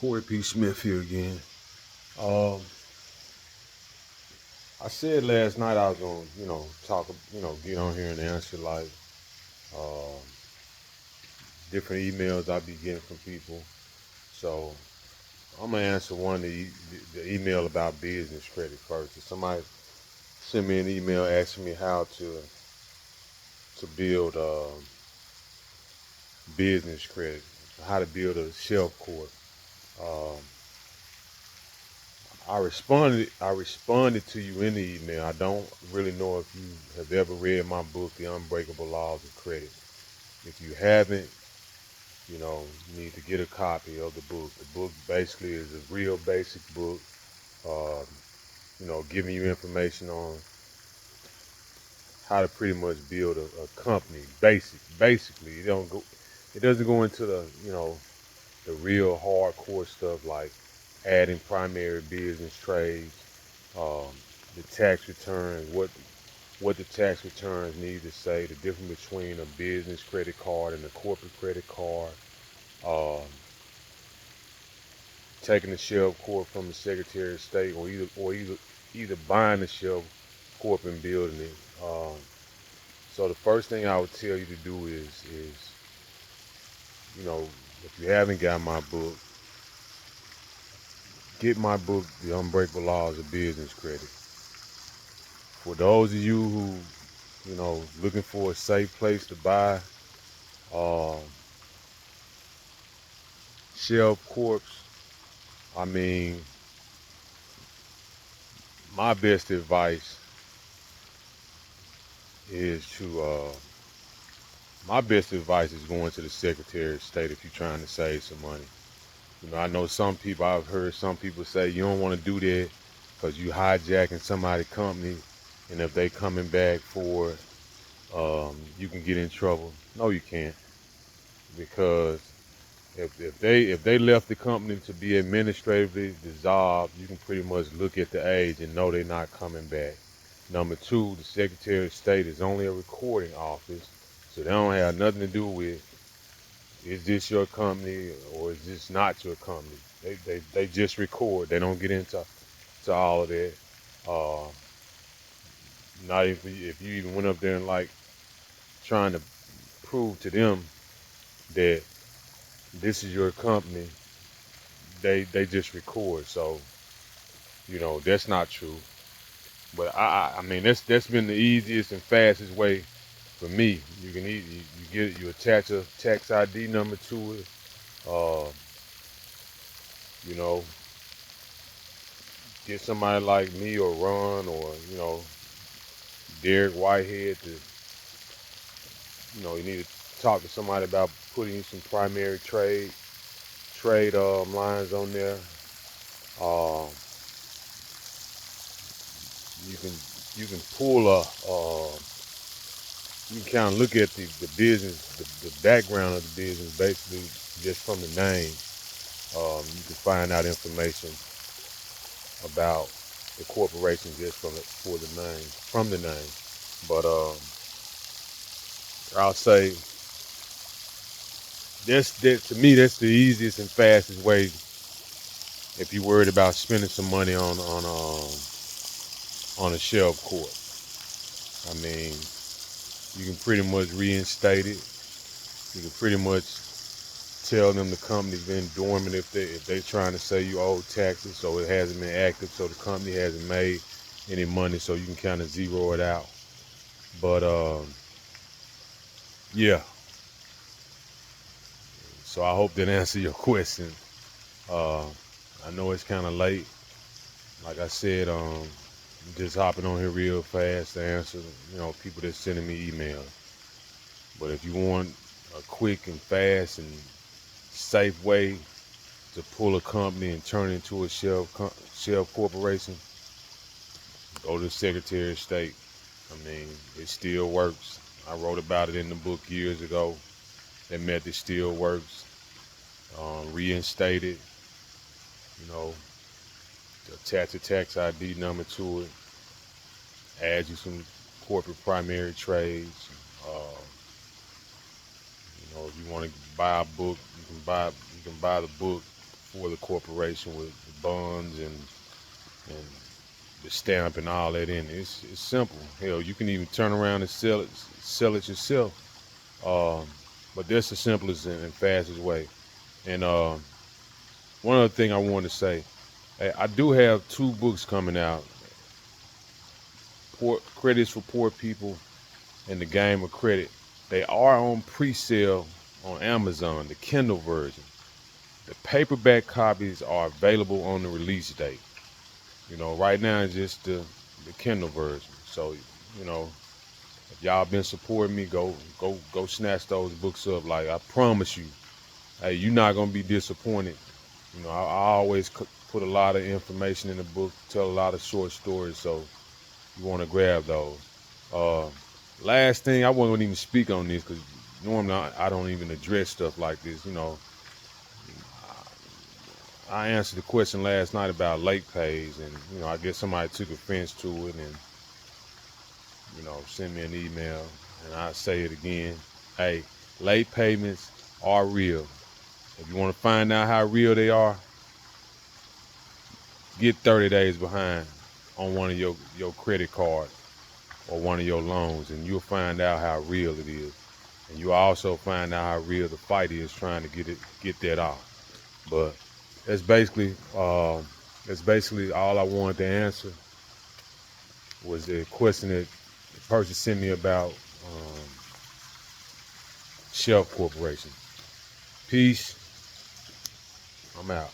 Corey P. Smith here again. Um, I said last night I was gonna, talk, get on here and answer like uh, different emails I be getting from people. So I'm gonna answer one of the email about business credit first. If somebody sent me an email asking me how to build business credit, how to build a Shelfcorp. Um, I responded to you in the email. I don't really know if you have ever read my book, The Unbreakable Laws of Credit. If you haven't, you need to get a copy of the book. The book basically is a real basic book, um, giving you information on how to pretty much build a company. Basically, it doesn't go into the real hardcore stuff like adding primary business trades, um, the tax returns, what the tax returns need to say, the difference between a business credit card and a corporate credit card, um, taking the Shell Corp from the Secretary of State, or either buying the Shell Corp and building it. So the first thing I would tell you to do is you know if you haven't got my book, get my book, The Unbreakable Laws of Business Credit. For those of you who looking for a safe place to buy, um, Shelf Corps. I mean, my best advice is to my best advice is going to the Secretary of State if you're trying to save some money. I know I've heard some people say you don't want to do that because you hijacking somebody's company, and if they coming back for it, you can get in trouble. No, you can't, because if they left the company to be administratively dissolved, you can pretty much look at the age and know they're not coming back. Number two, the Secretary of State is only a recording office, so they don't have nothing to do with is this your company or is this not your company. They just record. They don't get into all of that. Uh, Not if you even went up there and like trying to prove to them that this is your company, they just record. So that's not true. But I mean that's been the easiest and fastest way for me. You attach a tax ID number to it. Uh, you know, get somebody like me or Ron or Derek Whitehead to you need to talk to somebody about putting some primary trade lines on there. Um, you can pull you can kind of look at the business, the background of the business, basically just from the name. You can find out information about the corporation just from the name. But I'll say that to me that's the easiest and fastest way if you're worried about spending some money on a shelf court. I mean, you can pretty much reinstate it. You can pretty much tell them the company's been dormant if they trying to say you owe taxes, so it hasn't been active, so the company hasn't made any money, so you can kind of zero it out. But yeah, so I hope that answer your question. Uh, I know it's kind of late. Like I said, I'm just hopping on here real fast to answer, people that's sending me emails. But if you want a quick and fast and safe way to pull a company and turn it into a shell corporation, go to the Secretary of State. I mean, it still works. I wrote about it in the book years ago. That method still works. Reinstate it, you know, attach a tax ID number to it, add you some corporate primary trades. If you want to buy a book, you can buy the book for the corporation with the bonds and the stamp and all that in it. It's simple. Hell, you can even turn around and sell it yourself. Um, but that's the simplest and fastest way. And one other thing I wanted to say, hey, I do have two books coming out: Poor Credits for Poor People and The Game of Credit. They are on pre-sale on Amazon, the Kindle version. The paperback copies are available on the release date. Right now it's just the Kindle version. So, you know, if y'all been supporting me, go snatch those books up. Like I promise you, hey, you're not gonna be disappointed. I always put a lot of information in the book, tell a lot of short stories, so you want to grab those. Uh, Last thing, I won't even speak on this because normally I don't even address stuff like this. I answered the question last night about late pays, and I guess somebody took offense to it, and send me an email, and I say it again. Hey, late payments are real. If you want to find out how real they are, get 30 days behind on one of your credit cards or one of your loans, and you'll find out how real it is. And you'll also find out how real the fight is trying to get that off. But that's basically all I wanted to answer was the question that the person sent me about Shelf Corporation. Peace. I'm out.